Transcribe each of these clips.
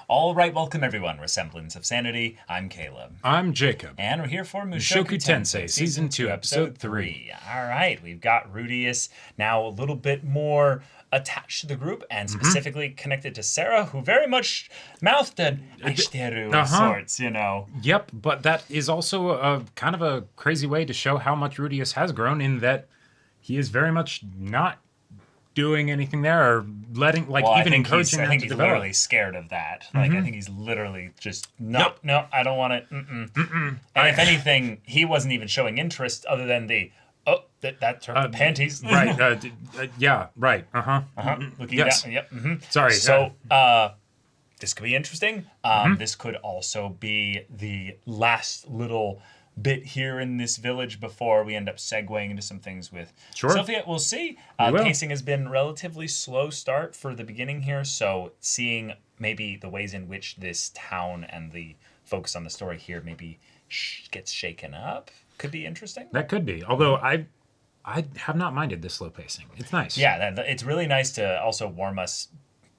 All right, welcome everyone. We're Semblance of Sanity. I'm Caleb. I'm Jacob. And we're here for Mushoku Tensei, Season 2, Episode 3. All right, we've got Rudius now a little bit more attached to the group and specifically connected to Sarah, who very much mouthed an aishiteru of sorts, you know. Yep, but that is also a kind of a crazy way to show how much Rudius has grown in that he is very much not doing anything there or letting, like, even encouraging that to develop. I think he's literally scared of that. Like, I think he's literally just, no, I don't want it. And if anything, he wasn't even showing interest other than the, that's her panties. Right, yeah, right, Looking yes. down, yep. Sorry. So, this could be interesting. This could also be the last little bit here in this village before we end up segueing into some things with Sophia. We'll see. Pacing has been relatively slow start for the beginning here, so seeing maybe the ways in which this town and the focus on the story here maybe gets shaken up could be interesting. That could be, although I have not minded this slow pacing. It's nice. Yeah, it's really nice to also warm us,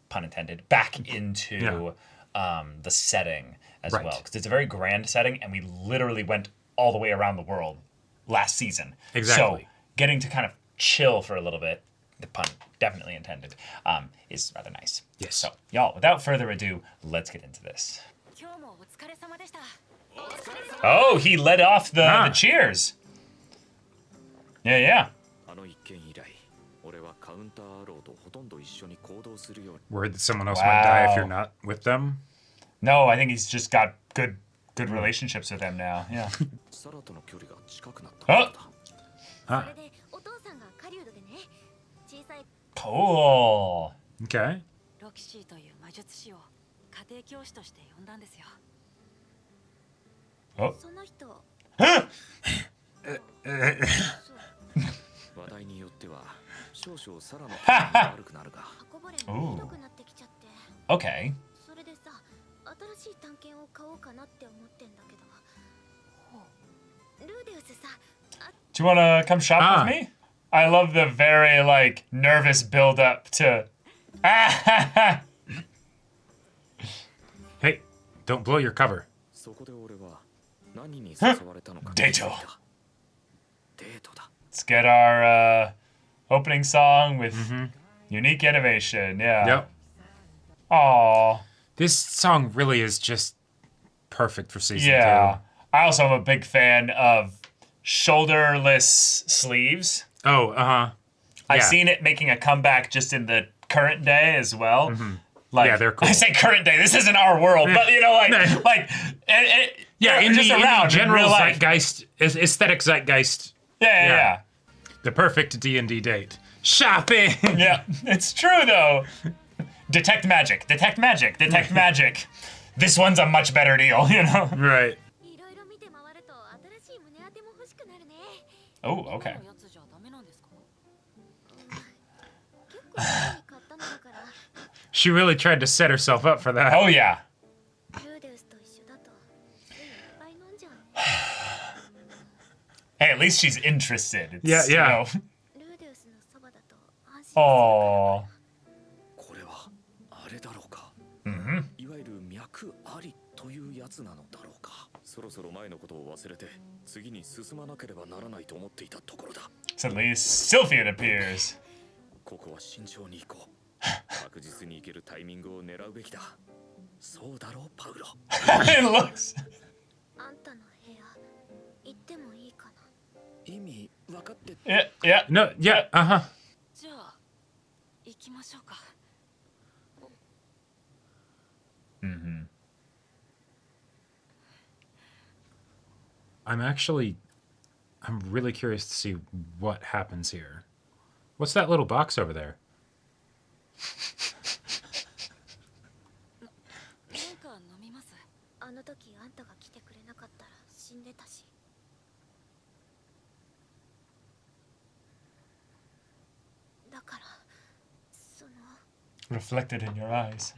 pun intended, back into the setting as well, because it's a very grand setting, and we literally went all the way around the world last season. Exactly. So getting to kind of chill for a little bit, the pun definitely intended, is rather nice. Yes. So, y'all, without further ado, let's get into this. Oh, he led off the cheers. Yeah. Worried that someone else might die if you're not with them? No, I think he's just got good relationships with them now. Yeah. Oh. Cool. Okay. Oh. Ooh. Okay. Do you want to come shop with me? I love the very, like, nervous build-up to... Hey, don't blow your cover. Dato. Let's get our opening song with unique animation. Yeah. Yep. Aww. This song really is just perfect for season 2. Yeah. I also am a big fan of shoulderless sleeves. Oh, I've seen it making a comeback just in the current day as well. Like, yeah, they're cool. I say current day. This isn't our world, but you know, like, in just around general in real life. zeitgeist, aesthetic zeitgeist. Yeah. The perfect D&D date. Shopping. Yeah, it's true though. Detect magic. This one's a much better deal, you know. Right. Oh, okay. She really tried to set herself up for that. Oh, yeah. Hey, at least she's interested. It's, yeah. You know... Aww. Suddenly, Sylphian appears. It looks... Yeah. No, yeah, I'm really curious to see what happens here. What's that little box over there? Reflected in your eyes.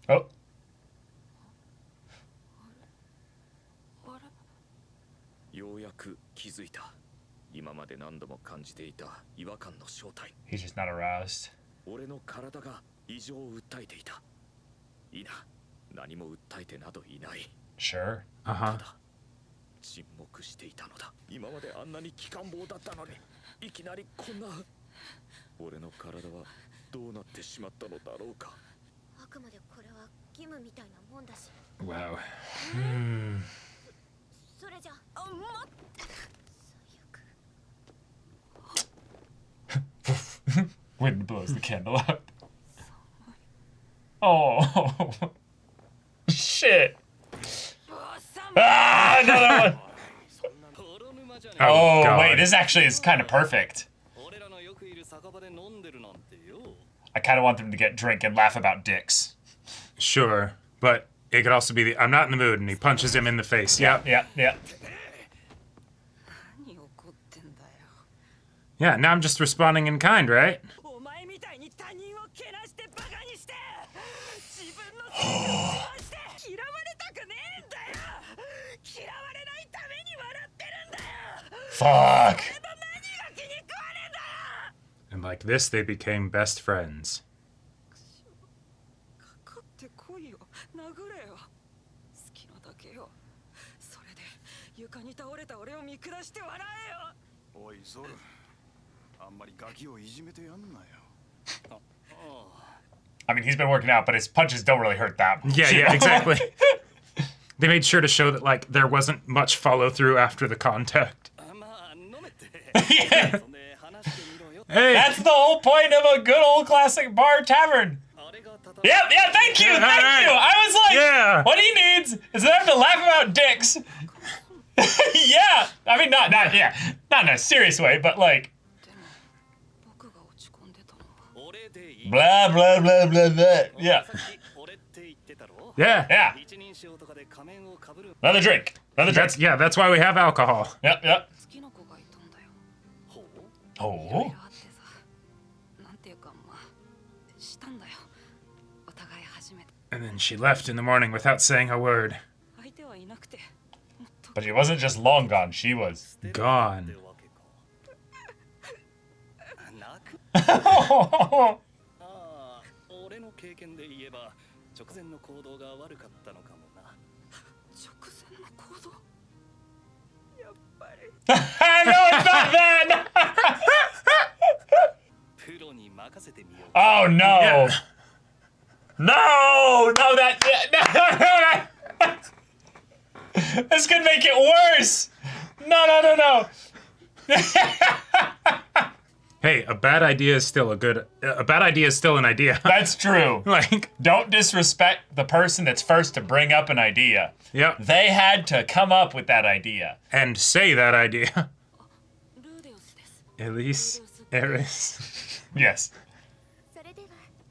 Oh. He's just not aroused. 俺の体が異常を訴えていた。いいな。何も訴えてなどいない。 Sure. Uh-huh. 沈黙していたのだ。今まであんなに機関棒だったのに、いきなりこんな。俺の体はどうなってしまったのだろうか。あくまでこれは義務みたいなもんだし。 Wow. それじゃ、最悪。Wind blows the candle out. Oh. Shit. Ah, another one. Oh, God. wait, this actually is kind of perfect. I kind of want them to get drink and laugh about dicks. Sure, but it could also be the I'm not in the mood, and he punches him in the face. Yep. Yeah. Yeah, now I'm just responding in kind, right? Fuck. And like this, they became best friends. I mean, he's been working out, but his punches don't really hurt that much. Yeah, exactly. They made sure to show that like there wasn't much follow through after the contact. Yeah. Hey, That's the whole point of a good old classic bar tavern. Yep, thank you. I was like, Yeah. what he needs is them to laugh about dicks. Yeah, I mean, not in a serious way, but like, blah, blah, blah, blah, blah. Yeah. Another drink. That's why we have alcohol. Yep. Oh. And then she left in the morning without saying a word. But she wasn't just long gone, she was Gone. No, it's not that! Oh no! Yeah. No, that. This could make it worse. No. Hey, a bad idea is still an idea. That's true. Like, Don't disrespect the person that's first to bring up an idea. yep. They had to come up with that idea. And say that idea. Elise. Eris. Yes.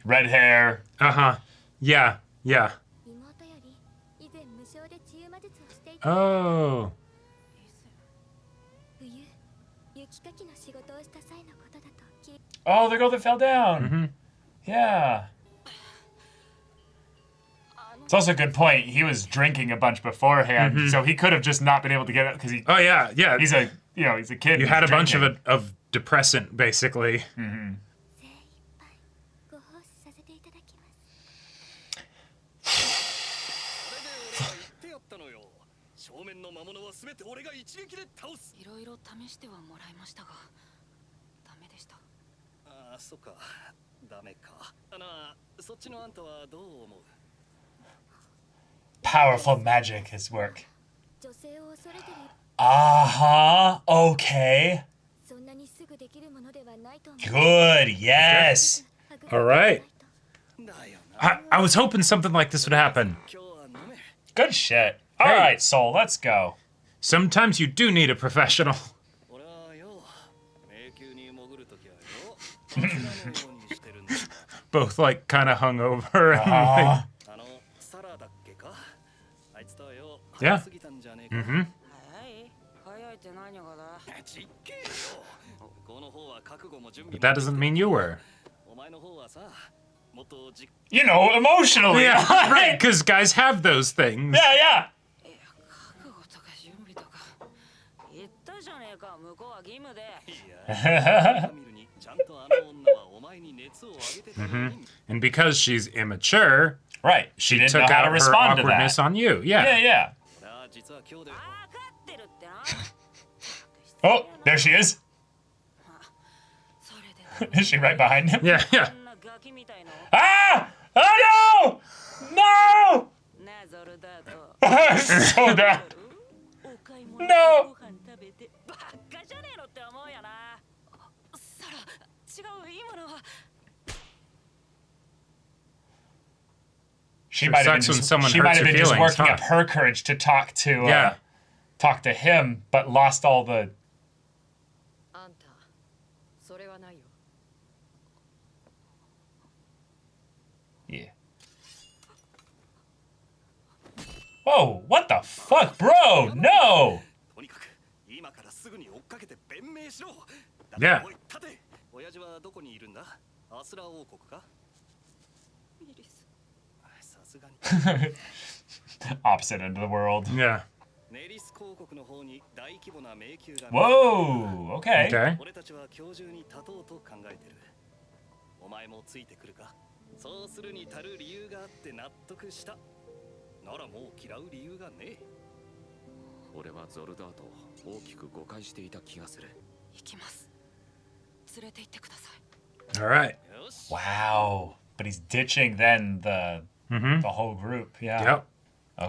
Red hair. Uh-huh. Yeah. Oh. Oh, the girl that fell down. Mm-hmm. Yeah. It's also a good point. He was drinking a bunch beforehand, so he could have just not been able to get it because he. Oh, yeah. He's a kid. You who's had a bunch drinking. of depressant, basically. Mm-hmm. Powerful magic, his work. Okay. Good, yes. All right. I was hoping something like this would happen. Good shit. All Hey. right, Soul, let's go. Sometimes you do need a professional. Both like kind of hungover. And, yeah. Mm-hmm. But that doesn't mean you were. You know, emotionally. Yeah, right. Because guys have those things. Yeah. 言ったじゃねえか、向こうは義務で。And because she's immature, Right. She didn't know took how out to her respond to awkwardness that. on you. Yeah. Yeah, yeah. 分かってるってな。 Oh, there she is. それで Is she right behind him? Yeah, yeah. こんなガキみたいな。 Ah! Oh no! No! ねえ、ゾルダート。 So that. お買い物 No! ご飯食べてばっかじゃねえのって思うよな。サラ、違う、今のは。 She might have been sucks when just, someone she might hurts have your been just feelings, working huh? up her courage to talk Yeah. him, but lost all the. あんたそれはないよ。 Yeah. Whoa! What the fuck, bro? No! とにかく今からすぐに追っかけて弁明しろ。 Yeah. おい、立て。親父はどこにいるんだ？アスラ王国か？イリス。さすがに。 Opposite end of the world. Yeah. ネリス公国の方に大規模な迷宮が。 Whoa! Okay. Okay. 俺たちは今日中に立とうと考えてる。お前もついてくるか？そうするに足る理由があって納得した。ならもう嫌う理由がねえ。俺はゾルダーと大きく誤解していた気がする。行きます。連れて行ってください。 All right. よし。 Wow. But he's ditching then the whole group. Yeah. Yep.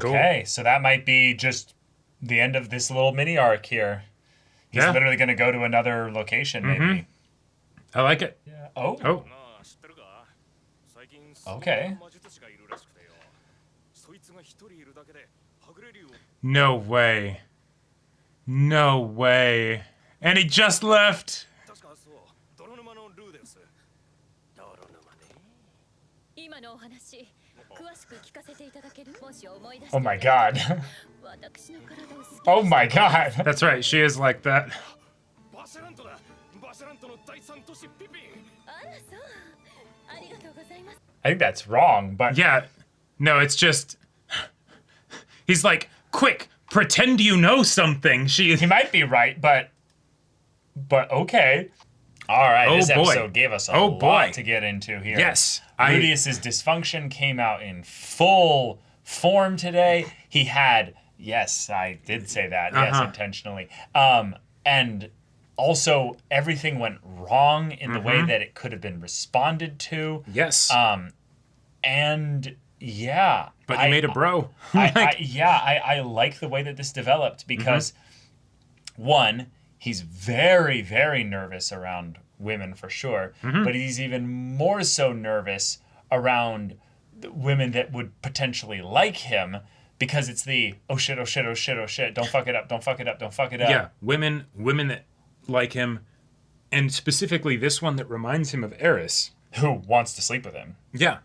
Okay, so that might be just the end of this little mini arc here. He's Yeah. literally going to go to another location, maybe. I like it. Yeah. Oh. Oh. なあ、知ってるか？最近 Okay. 魔術師がいるらしくてよ。そいつが一人いるだけではぐれ竜を。 No way. No way. And he just left. 確かそう。泥沼のルーです。泥沼ね。今のお話詳しく聞かせていただける？もし思い出し Oh my god. 私の体を好き Oh my god. That's right. She is like that. バシャラントだ。バシャラントの第三都市ピピン。あらそう。ありがとうございます。 I think that's wrong, but Yeah. No, it's just. He's like, quick, pretend you know something. She. he might be right, but okay. All right, Oh, this boy. episode gave us a Oh, lot boy. to get into here. Yes. Rudius's dysfunction came out in full form today. He had, yes, I did say that, yes, intentionally. And also everything went wrong in the way that it could have been responded to. Yes. And yeah, but he made a bro. I like the way that this developed because one, he's very, very nervous around women for sure, but he's even more so nervous around the women that would potentially like him because it's the oh shit, oh shit, oh shit, oh shit, don't fuck it up, don't fuck it up, don't fuck it up. Yeah, women that like him, and specifically this one that reminds him of Eris. Who wants to sleep with him? Yeah.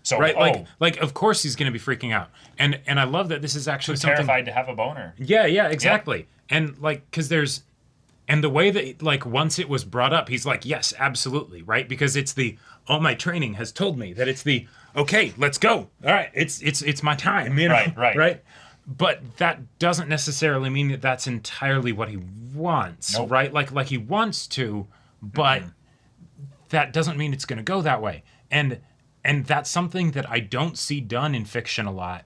So Right, like of course he's going to be freaking out, and I love that this is actually something. terrified to have a boner. Yeah, exactly. And like, because there's, and the way that like once it was brought up, he's like, yes, absolutely, right? Because it's the all my training has told me that it's the okay, let's go. All right, it's my time, you know? Right. But that doesn't necessarily mean that that's entirely what he wants, Nope. right? Like he wants to, but that doesn't mean it's going to go that way. And that's something that I don't see done in fiction a lot.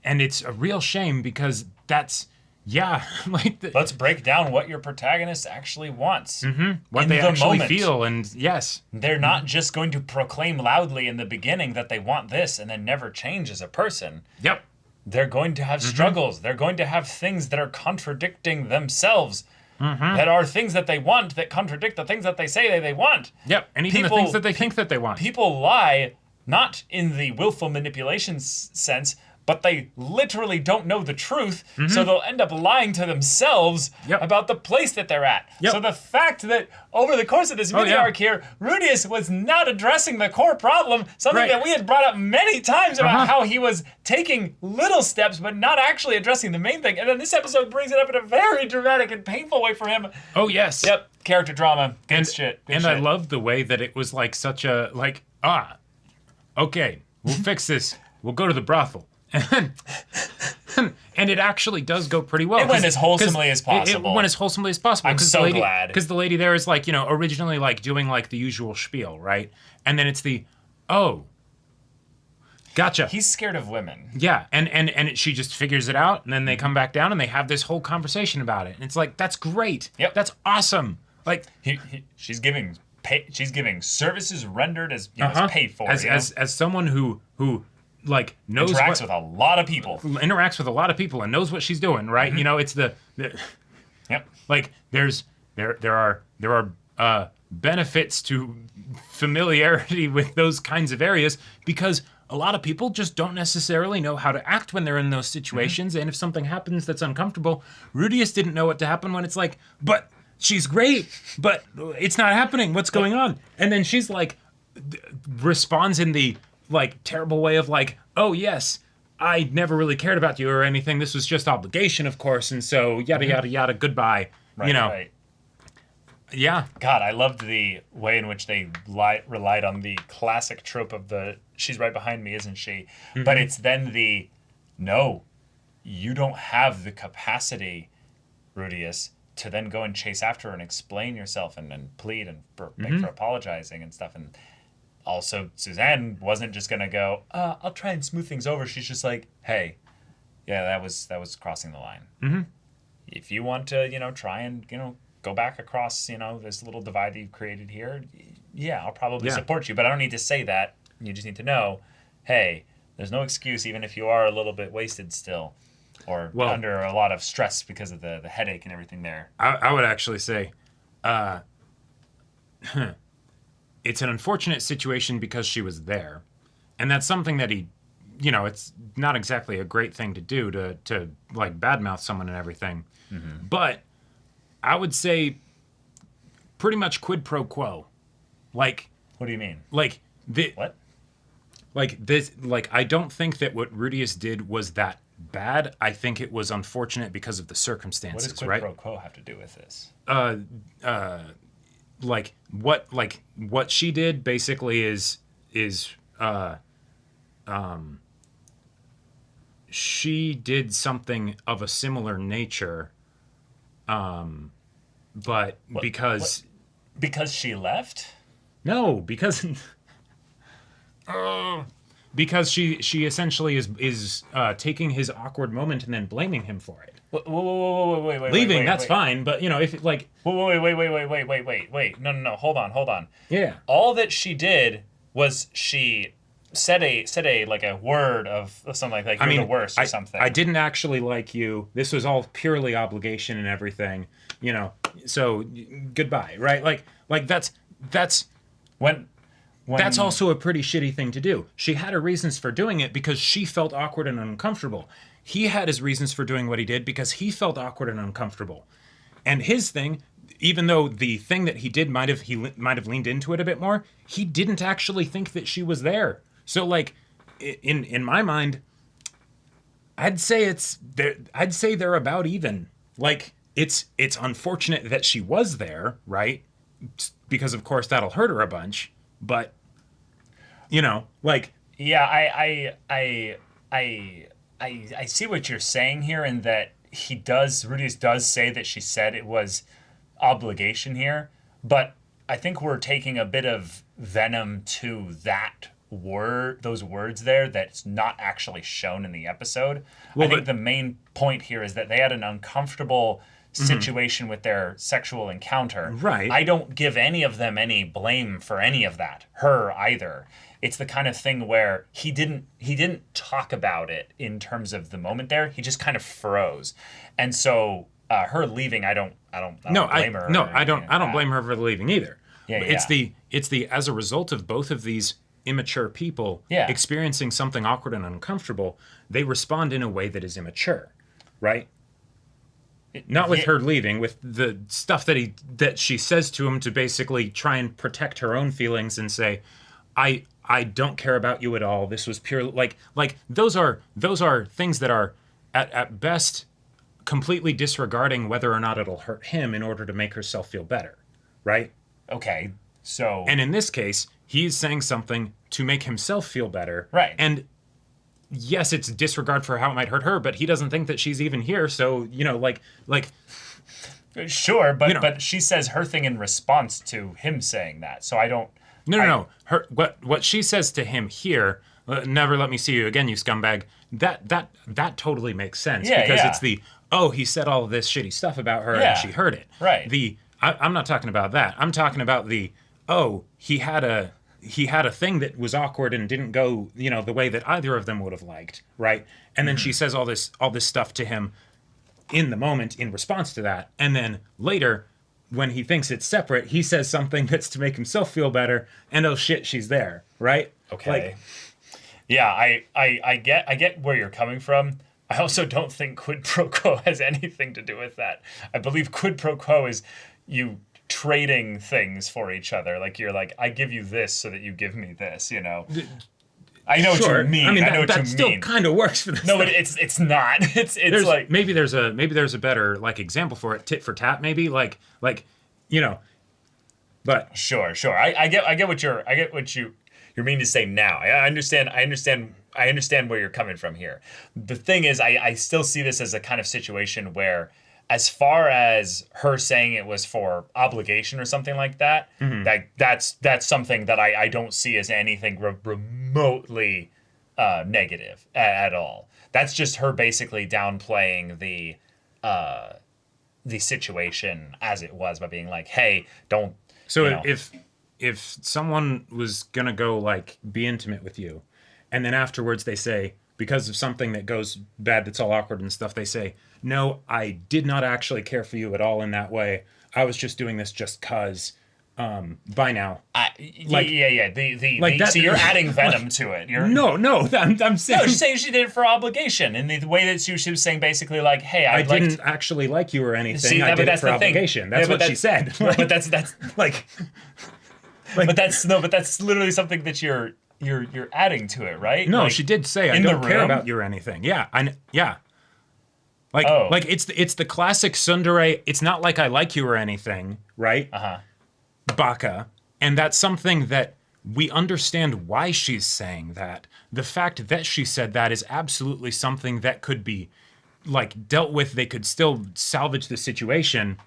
And it's a real shame because that's, yeah, like Let's break down what your protagonist actually wants. what in they the actually moment. feel. And yes, They're not just going to proclaim loudly in the beginning that they want this and then never change as a person. yep. They're going to have struggles. They're going to have things that are contradicting themselves. That are things that they want that contradict the things that they say they want. Yep. And even People- the things that they think that they want. People lie not in the willful manipulation sense, but they literally don't know the truth, so they'll end up lying to themselves Yep. about the place that they're at. Yep. So the fact that over the course of this mini yeah. arc here, Rudius was not addressing the core problem, something Right. that we had brought up many times about how he was taking little steps but not actually addressing the main thing. And then this episode brings it up in a very dramatic and painful way for him. Oh, yes. Yep, character drama. Good And, shit. Good and shit. I love the way that it was like such a, like, okay, we'll fix this. We'll go to the brothel. And And it actually does go pretty well. It went as wholesomely as possible. It went as wholesomely as possible. I'm so glad. Because the lady there is like, originally like doing like the usual spiel, right? And then it's gotcha. He's scared of women. Yeah, and she just figures it out, and then they come back down and they have this whole conversation about it. And it's like, that's great. Yep. That's awesome. Like she's giving services rendered as as paid for. As someone who like knows interacts with a lot of people and knows what she's doing, right? It's the yep. Like there are benefits to familiarity with those kinds of areas, because a lot of people just don't necessarily know how to act when they're in those situations. And if something happens that's uncomfortable, Rudius didn't know what to happen when it's like, but she's great, but it's not happening. What's going on? And then she's like, responds in the like terrible way of like, oh yes, I never really cared about you or anything. This was just obligation, of course. And so yada, yada, yada, goodbye. Right, right. Yeah. God, I loved the way in which they relied on the classic trope of she's right behind me, isn't she? Mm-hmm. But it's then no, you don't have the capacity, Rudius, to then go and chase after her and explain yourself and plead and beg for apologizing and stuff. And also, Suzanne wasn't just going to go, I'll try and smooth things over. She's just like, hey, yeah, that was crossing the line. Mm-hmm. If you want to, try and, go back across, this little divide that you've created here, yeah, I'll probably support you. But I don't need to say that. You just need to know, hey, there's no excuse, even if you are a little bit wasted still or under a lot of stress because of the headache and everything there. I would actually say it's an unfortunate situation because she was there. And that's something that he, it's not exactly a great thing to do to like badmouth someone and everything. Mm-hmm. But I would say pretty much quid pro quo. Like, what do you mean? Like what? Like this, like I don't think that what Rudius did was that bad. I think it was unfortunate because of the circumstances, what does quid right? pro quo have to do with this? Like what she did basically is she did something of a similar nature, but because she left? No, because she essentially is taking his awkward moment and then blaming him for it. Wait. Leaving, that's fine, but if it like wait. No, hold on. Yeah. All that she did was she said a like a word of something like you're the worst or something. I didn't actually like you. This was all purely obligation and everything, so goodbye, right? Like that's when that's also a pretty shitty thing to do. She had her reasons for doing it because she felt awkward and uncomfortable. He had his reasons for doing what he did because he felt awkward and uncomfortable. And his thing, even though the thing that he did might have leaned into it a bit more, he didn't actually think that she was there. So like in my mind, I'd say they're about even. Like it's unfortunate that she was there, right? Because of course that'll hurt her a bunch, but like yeah, I see what you're saying here, in that Rudius does say that she said it was obligation here, but I think we're taking a bit of venom to those words there that's not actually shown in the episode. I think the main point here is that they had an uncomfortable situation with their sexual encounter. Right. I don't give any of them any blame for any of that. Her either. It's the kind of thing where he didn't talk about it in terms of the moment there. He just kind of froze. And so her leaving, I don't blame her. No, I don't blame her for leaving either. Yeah, it's the as a result of both of these immature people experiencing something awkward and uncomfortable, they respond in a way that is immature, right? Not with her leaving, with the stuff that she says to him to basically try and protect her own feelings and say, I don't care about you at all. This was pure like those are things that are at best completely disregarding whether or not it'll hurt him in order to make herself feel better, right? Okay. So and in this case, he's saying something to make himself feel better. Right. And yes, it's disregard for how it might hurt her, but he doesn't think that she's even here. So, like Sure, but she says her thing in response to him saying that. So I don't. No. What she says to him here, never let me see you again, you scumbag. That totally makes sense because it's he said all of this shitty stuff about her and she heard it. Right. I'm not talking about that. I'm talking about he had a thing that was awkward and didn't go, the way that either of them would have liked, right? And then she says all this stuff to him in the moment in response to that. And then later, when he thinks it's separate, he says something that's to make himself feel better, and oh shit, she's there, right? Okay. I get where you're coming from. I also don't think quid pro quo has anything to do with that. I believe quid pro quo is you trading things for each other. Like you're like, I give you this so that you give me this, I know what you mean. I know what you mean. That still kind of works for this. No, but it's not. It's like maybe there's a better example for it, tit for tat, maybe but sure. I get what you mean to say now. I understand where you're coming from here. The thing is, I still see this as a kind of situation where, as far as her saying it was for obligation or something like that, that's something that I don't see as anything remotely negative at all. That's just her basically downplaying the situation as it was by being like, hey, don't. So if someone was gonna go be intimate with you, and then afterwards they say, because of something that goes bad, that's all awkward and stuff, they say, no, I did not actually care for you at all in that way. I was just doing this just cause. Bye now. So you're adding venom to it. No. I'm saying. No, she's saying she did it for obligation, and the way that she was saying basically like, hey, I didn't actually like you or anything. I did it for obligation. That's what she said. But that's like. But that's literally something that you're adding to it, right? No, she did say I don't care about you or anything. Yeah, it's the classic tsundere. It's not like I like you or anything, right? Baka, and that's something that we understand why she's saying that. The fact that she said that is absolutely something that could be dealt with. They could still salvage the situation.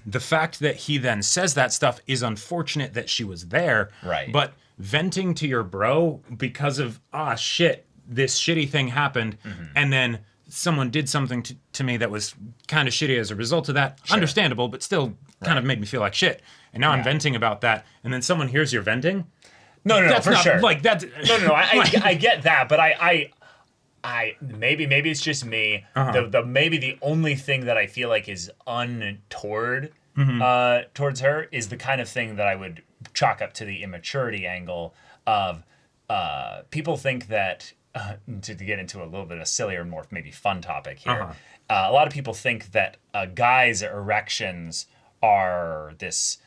The fact that he then says that stuff is unfortunate that she was there. Right. But venting to your bro because of, shit, this shitty thing happened, and then someone did something to me that was kind of shitty as a result of that. Sure. Understandable, but still kind of made me feel like shit. And now I'm venting about that, and then someone hears your venting. No, that's for not, sure. That's no. I get that, but I maybe it's just me. Maybe the only thing that I feel like is untoward towards her is the kind of thing that I would chalk up to the immaturity angle of people think that to get into a little bit of a sillier, more maybe fun topic here. A lot of people think that guys' erections are this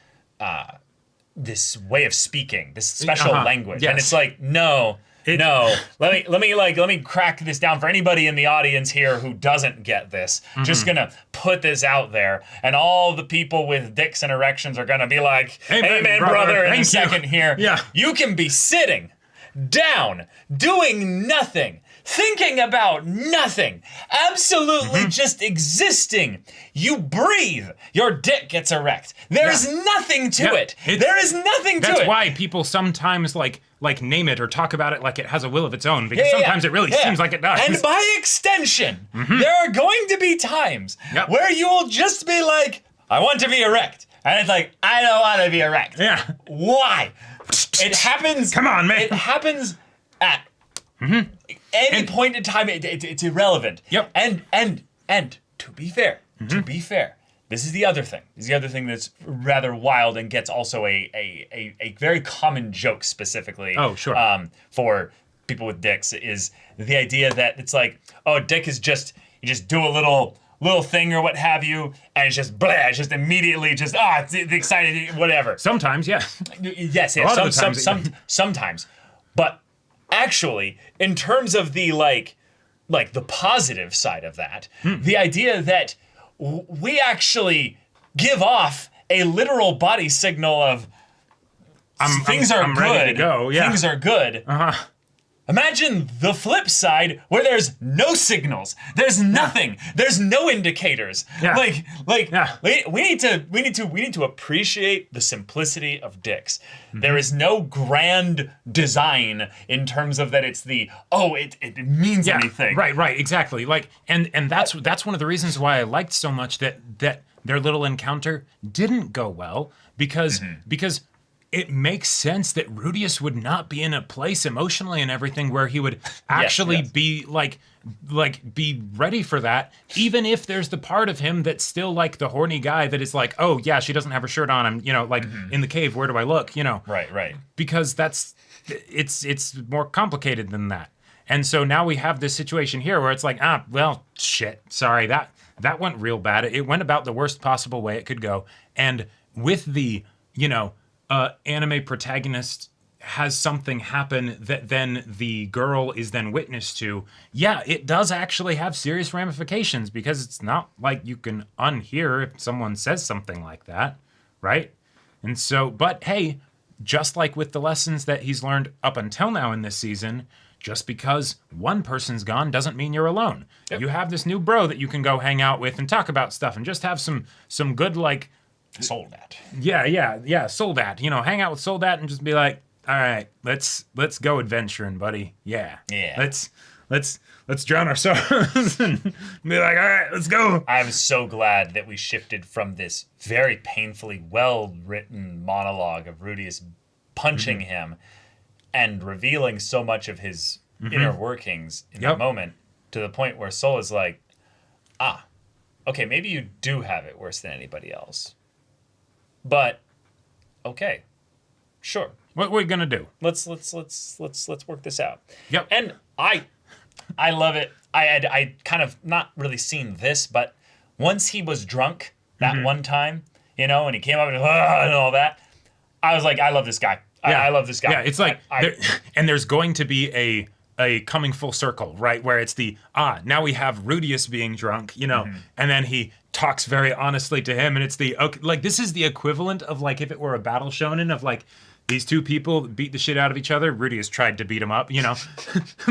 way of speaking, this special language, and it's like no. Let me crack this down for anybody in the audience here who doesn't get this. Just gonna put this out there, and all the people with dicks and erections are gonna be like, "Amen, brother." In a second here, you can be sitting down, doing nothing, thinking about nothing, absolutely just existing. You breathe, your dick gets erect. There's nothing to it. There is nothing to it. That's why people sometimes like name it or talk about it like it has a will of its own, because sometimes it really seems like it does. And by extension, there are going to be times where you will just be like, I want to be erect. And it's like, I don't want to be erect. Yeah. Why? It happens. Come on, man. It happens at any point in time. It's irrelevant. Yep. And to be fair, this is the other thing. This is the other thing that's rather wild and gets also a very common joke specifically. Oh, sure. For people with dicks is the idea that it's like, oh, dick is just, you just do a little thing or what have you, and it's just blah, it's just immediately just it's excited, whatever. Sometimes, yeah. Yes, sometimes. But actually, in terms of the like the positive side of that, the idea that we actually give off a literal body signal of things are good. Ready to go. Yeah. Things are good. Imagine the flip side where there's no signals, there's nothing, there's no indicators. Yeah. We need to appreciate the simplicity of dicks. There is no grand design in terms of that it's it means anything. Right, exactly. Like, and that's one of the reasons why I liked so much that their little encounter didn't go well because it makes sense that Rudius would not be in a place emotionally and everything where he would actually be be ready for that, even if there's the part of him that's still like the horny guy that is like, oh yeah, she doesn't have her shirt on, I'm in the cave, where do I look, Right. Because it's more complicated than that. And so now we have this situation here where it's like, well, shit, sorry, that went real bad. It went about the worst possible way it could go. And with the, anime protagonist has something happen that then the girl is then witness to, it does actually have serious ramifications, because it's not like you can unhear if someone says something like that, right? And so, but hey, just like with the lessons that he's learned up until now in this season, just because one person's gone doesn't mean you're alone. Yep. You have this new bro that you can go hang out with and talk about stuff and just have some good, like... Soldat. Yeah, Soldat. Hang out with Soldat and just be like, all right, let's go adventuring, buddy. Yeah. Let's drown our sorrows and be like, all right, let's go. I'm so glad that we shifted from this very painfully well-written monologue of Rudius punching him and revealing so much of his inner workings in that moment, to the point where Sol is like, okay, maybe you do have it worse than anybody else. But, okay, sure. What are we gonna do? Let's work this out. Yep. And I love it. I kind of not really seen this, but once he was drunk that one time, and he came up and all that, I was like, I love this guy. I love this guy. Yeah, it's like, and there's going to be a coming full circle, right? Where it's now we have Rudius being drunk, and then he talks very honestly to him, and it's this is the equivalent of like if it were a battle shonen of like these two people beat the shit out of each other. Rudius tried to beat him up,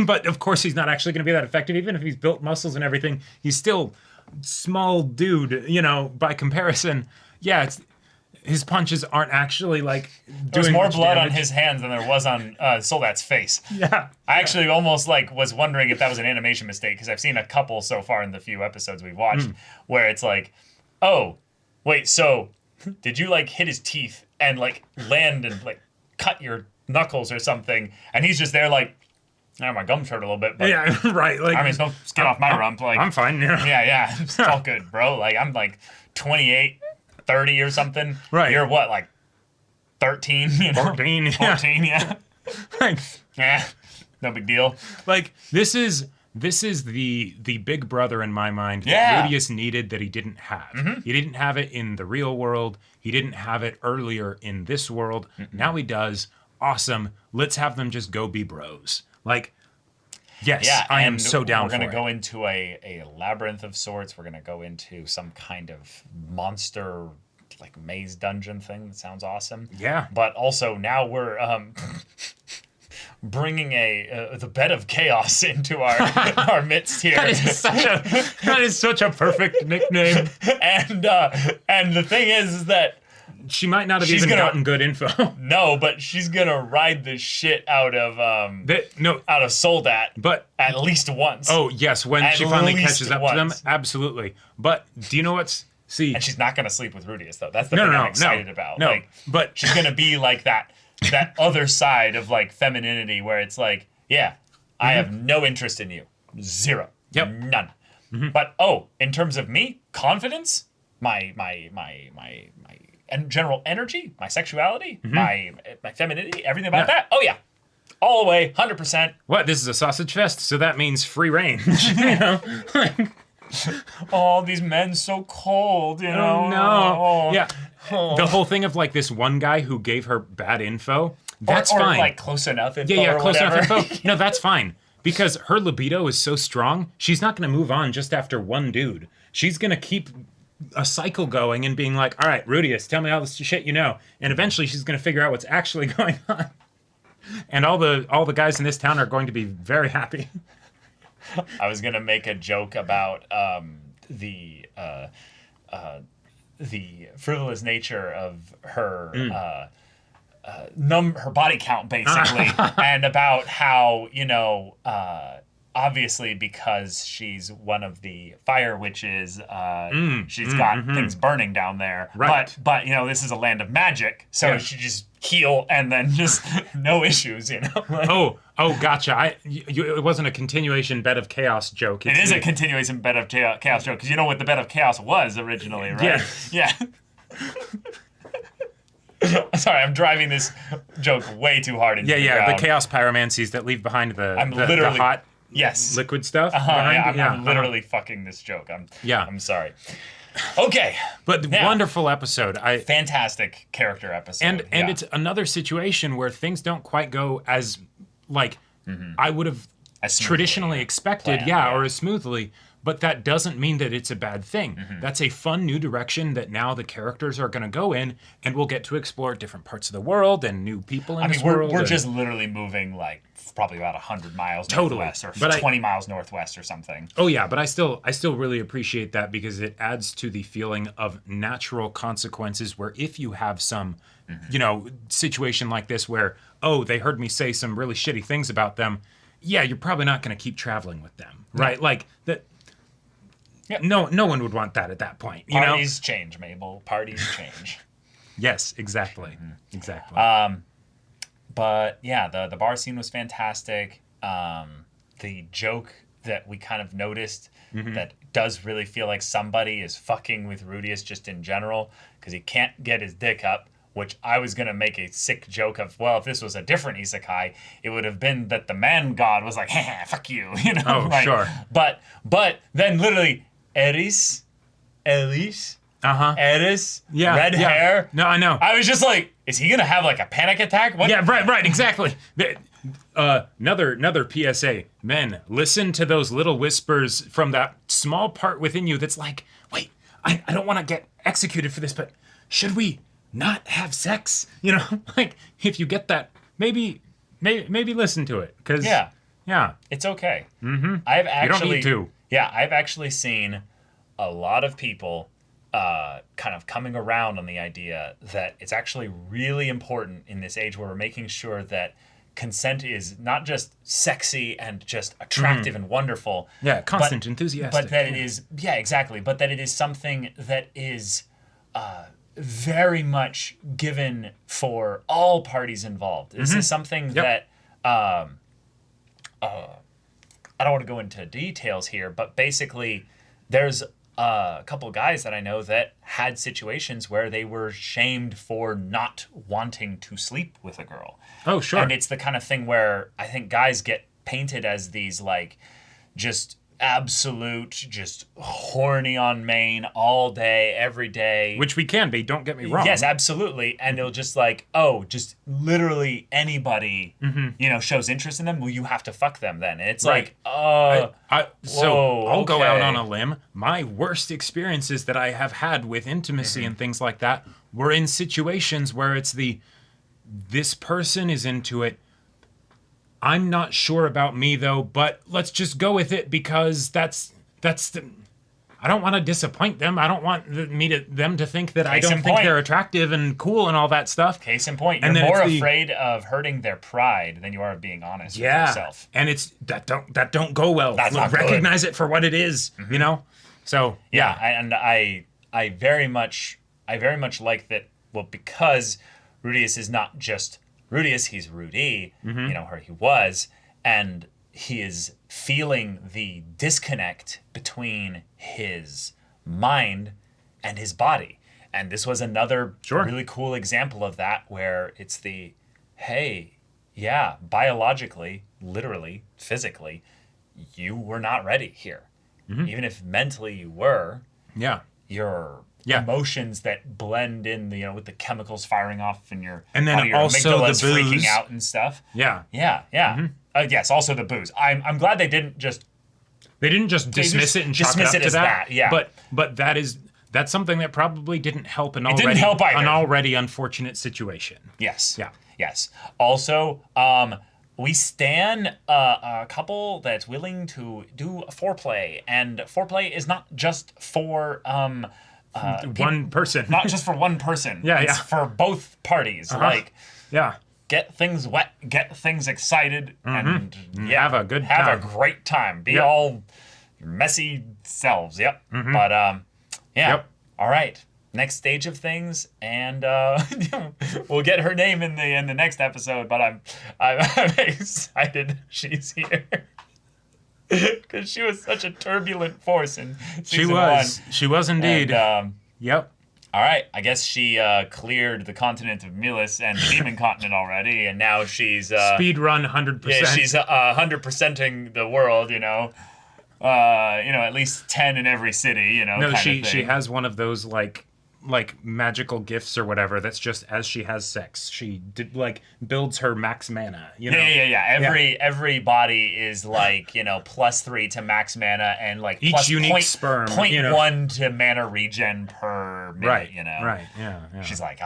but of course he's not actually going to be that effective. Even if he's built muscles and everything, he's still small dude, by comparison. Yeah, his punches aren't actually like doing There was more blood damage on his hands than there was on Soldat's face. Yeah. I actually almost was wondering if that was an animation mistake, because I've seen a couple so far in the few episodes we've watched where it's like, oh, wait, so did you hit his teeth and land and cut your knuckles or something? And he's just there my gums hurt a little bit, but yeah, right. don't skin off my rump. I'm fine. Yeah, it's all good, bro. I'm 28, 30 or something. Right. You're what, 13? 14. 14, yeah. Yeah, no big deal. This is the big brother in my mind Yeah. that Rudius needed that he didn't have. He didn't have it in the real world. He didn't have it earlier in this world. Now he does. Awesome. Let's have them just go be bros. Yes, Yeah, I am so down for it. We're going to go into a labyrinth of sorts. We're going to go into some kind of monster, maze dungeon thing. That sounds awesome. Yeah. But also now we're bringing the bed of chaos into our midst here. That is such a perfect nickname. And the thing is that she might not have even gotten good info. No, but she's gonna ride the shit out of out of Soldat, but at least once. Oh yes, when At she finally least catches up to them, absolutely. But do you know what's And she's not gonna sleep with Rudius though. That's the thing I'm excited about. No, but she's gonna be like that other side of femininity where it's I have no interest in you, zero, none. But in terms of me, confidence, my and general energy, my sexuality, my femininity, everything about that. Oh yeah, all the way, 100%. What? This is a sausage fest, so that means free range. Oh, these men so cold, Oh no. Yeah. Oh. The whole thing of this one guy who gave her bad info. That's fine. Or close enough info. Yeah, close whatever. enough info. No, that's fine. Because her libido is so strong, she's not going to move on just after one dude. She's going to keep a cycle going and being like, all right, Rudius, tell me all this shit you know. And eventually she's going to figure out what's actually going on. And all the guys in this town are going to be very happy. I was gonna make a joke about the frivolous nature of her her body count, basically, and about how, you know, obviously because she's one of the fire witches, she's got things burning down there. Right. But you know, this is a land of magic, so she just heal and then just no issues, you know. Like, oh, gotcha. It wasn't a continuation Bed of Chaos joke. it is a continuation Bed of Chaos joke, because you know what the Bed of Chaos was originally, right? Yeah. Sorry, I'm driving this joke way too hard into the ground. The chaos pyromancies that leave behind the literally hot Yes. liquid stuff. I'm literally fucking this joke. I'm sorry. Okay. But wonderful episode. Fantastic character episode. And it's another situation where things don't quite go as like I would have traditionally expected, or as smoothly. But that doesn't mean that it's a bad thing. That's a fun new direction that now the characters are going to go in, and we'll get to explore different parts of the world and new people in this world. We're just literally moving like probably about 100 miles northwest or 20 miles northwest or something. Oh yeah, but I still really appreciate that, because it adds to the feeling of natural consequences, where if you have some, you know, situation like this where, oh, they heard me say some really shitty things about them, yeah, you're probably not going to keep traveling with them, right? Like that. Yep. No one would want that at that point. You Parties change, Mabel. Parties change. Yes, exactly. Exactly. But yeah, the bar scene was fantastic. The joke that we kind of noticed that does really feel like somebody is fucking with Rudius just in general, because he can't get his dick up, which I was going to make a sick joke of, well, if this was a different isekai, it would have been that the man god was like, hey, fuck you, you know? Oh, like, sure. But then literally, Eris, Eris, red hair. No, I know. I was just like, is he going to have like a panic attack? What? Yeah, right, exactly. Another PSA. Men, listen to those little whispers from that small part within you that's like, wait, I don't want to get executed for this, but should we not have sex? You know, like, if you get that, maybe listen to it, because it's okay. I've actually, you don't need to. Yeah, I've actually seen a lot of people kind of coming around on the idea that it's actually really important in this age where we're making sure that consent is not just sexy and just attractive and wonderful. Yeah, constant, enthusiastic. But that it is, exactly. But that it is something that is very much given for all parties involved. This is something that I don't want to go into details here, but basically there's a couple of guys that I know that had situations where they were shamed for not wanting to sleep with a girl. Oh, sure. And it's the kind of thing where I think guys get painted as these like just absolute, just horny on main all day, every day. Which we can be, don't get me wrong. Yes, absolutely. And it'll just like, oh, just literally anybody, you know, shows interest in them, well, you have to fuck them then. And it's like, I'll go out on okay. a limb. My worst experiences that I have had with intimacy and things like that were in situations where it's this person is into it. I'm not sure about me though, but let's just go with it, because that's the. I don't want to disappoint them. I don't want them to think that I don't think they're attractive and cool and all that stuff. Case in point, you're more afraid of hurting their pride than you are of being honest with yourself. And it's that don't go well. That's not recognize it for what it is, you know. So I very much like that. Well, because Rudius is not just Rudius, he's Rudy, you know, or he was, and he is feeling the disconnect between his mind and his body. And this was another really cool example of that, where it's biologically, literally, physically, you were not ready here. Even if mentally you were, your emotions that blend in, you know, with the chemicals firing off in your and then body, your also the amygdala's booze freaking out and stuff. Yes, also the booze. I'm glad they didn't just dismiss it and chalk it up to that. Yeah. But that is that's something that probably didn't help an didn't help either. an already unfortunate situation. Yes. Yeah. Yes. Also, we stan a couple that's willing to do foreplay, and foreplay is not just for One person. not just for one person. Yeah, it's yeah. for both parties. Like, Yeah. get things wet, get things excited, and yeah, Have a good have time. a great time. Be Yep. all your messy selves. Yep. But yeah. Yep. All right. Next stage of things, and we'll get her name in the next episode. But I'm excited she's here because she was such a turbulent force in season one. She was indeed. And, Yep. all right, I guess she cleared the continent of Milis and the Demon Continent already, and now she's Speed run 100%. yeah, she's 100%ing the world. At least 10 in every city. No, kind of she thing. has one of those like magical gifts or whatever. That's just as she has sex, she builds her max mana. Yeah. Every is like +3 to max mana and like Each plus unique sperm, 0.1 to mana regen per minute. Right. You know. Right. Yeah. She's like,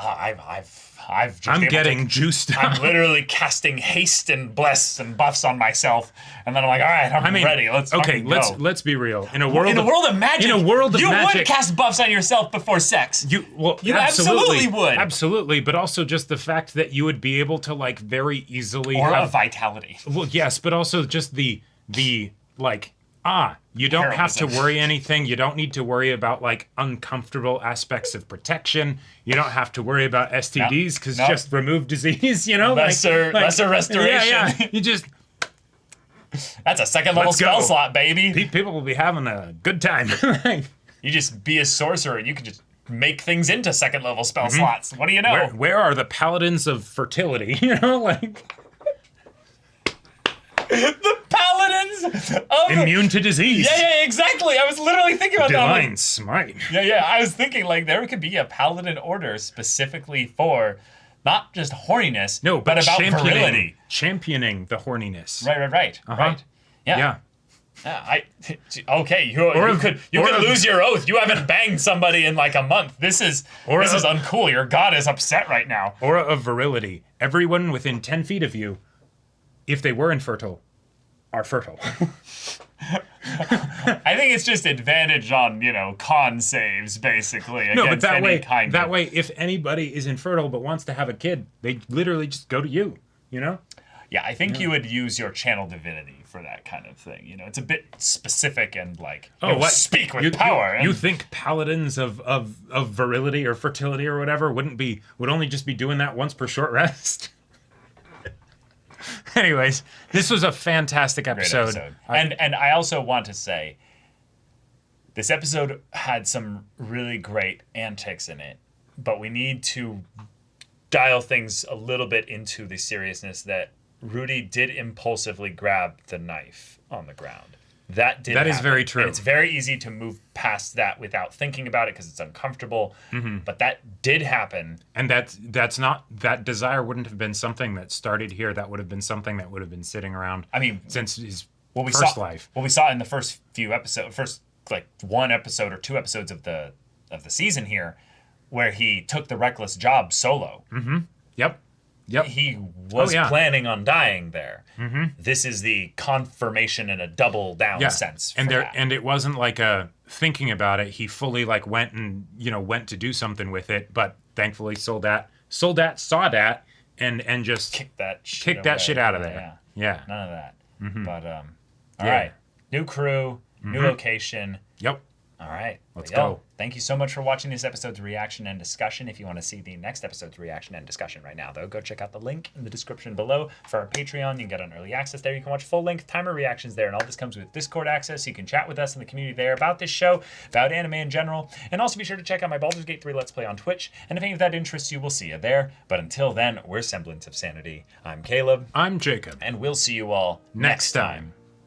I've just I'm able getting to, juiced I'm up. literally casting haste and bless and buffs on myself, and then I'm like, all right, I'm ready. Let's let's be real. In a world of magic, in a world of you magic, would cast buffs on yourself before sex. You absolutely would. Absolutely, but also just the fact that you would be able to like very easily Or have a vitality. Well, yes, but also just the like you don't have to Heroism. worry anything. You don't need to worry about like uncomfortable aspects of protection. You don't have to worry about STDs because No. just remove disease. Lesser restoration. Yeah. You just That's a second level Let's go. spell slot, baby. people will be having a good time. You just be a sorcerer and you can just make things into second level spell slots. What do you know? Where are the paladins of fertility? The paladins of Immune to disease. Yeah, exactly. I was literally thinking about that. I'm like, Divine smite. Yeah. I was thinking like there could be a paladin order specifically for not just horniness, No, but about virility. Championing the horniness. Right. Right. Yeah. Yeah. Okay, you could lose your oath. You haven't banged somebody in like a month. This is uncool. Your god is upset right now. Aura of virility. Everyone within 10 feet of you, if they were infertile, are fertile. I think it's just advantage on con saves basically. No, but against that way, if anybody is infertile but wants to have a kid, they literally just go to you. Yeah, I think you would use your channel divinity for that kind of thing. It's a bit specific and like speak with power. You think paladins of virility or fertility or whatever would only just be doing that once per short rest? Anyways, this was a fantastic episode. Great episode. And I also want to say this episode had some really great antics in it, but we need to dial things a little bit into the seriousness that Rudy did impulsively grab the knife on the ground. That is very true. And it's very easy to move past that without thinking about it because it's uncomfortable. Mm-hmm. But that did happen. And that's not, that desire wouldn't have been something that started here. That would have been something that would have been sitting around. Since his first life. What we saw in the first few episodes, first like one episode or two episodes of the season here, where he took the reckless job solo. Mm-hmm. Yep. He was planning on dying there. Mm-hmm. This is the confirmation in a double down sense. And it wasn't like a thinking about it. He fully like went to do something with it, but thankfully saw that, saw that, and just kicked that shit out of there. Yeah. None of that. Mm-hmm. But all right, new crew, new location. Yep. All right, let's go. Thank you so much for watching this episode's reaction and discussion. If you want to see the next episode's reaction and discussion right now, though, go check out the link in the description below for our Patreon. You can get on early access there. You can watch full-length timer reactions there, and all this comes with Discord access. You can chat with us in the community there about this show, about anime in general, and also be sure to check out my Baldur's Gate 3 Let's Play on Twitch, and if any of that interests you, we'll see you there. But until then, we're Semblance of Sanity. I'm Caleb. I'm Jacob. And we'll see you all next time.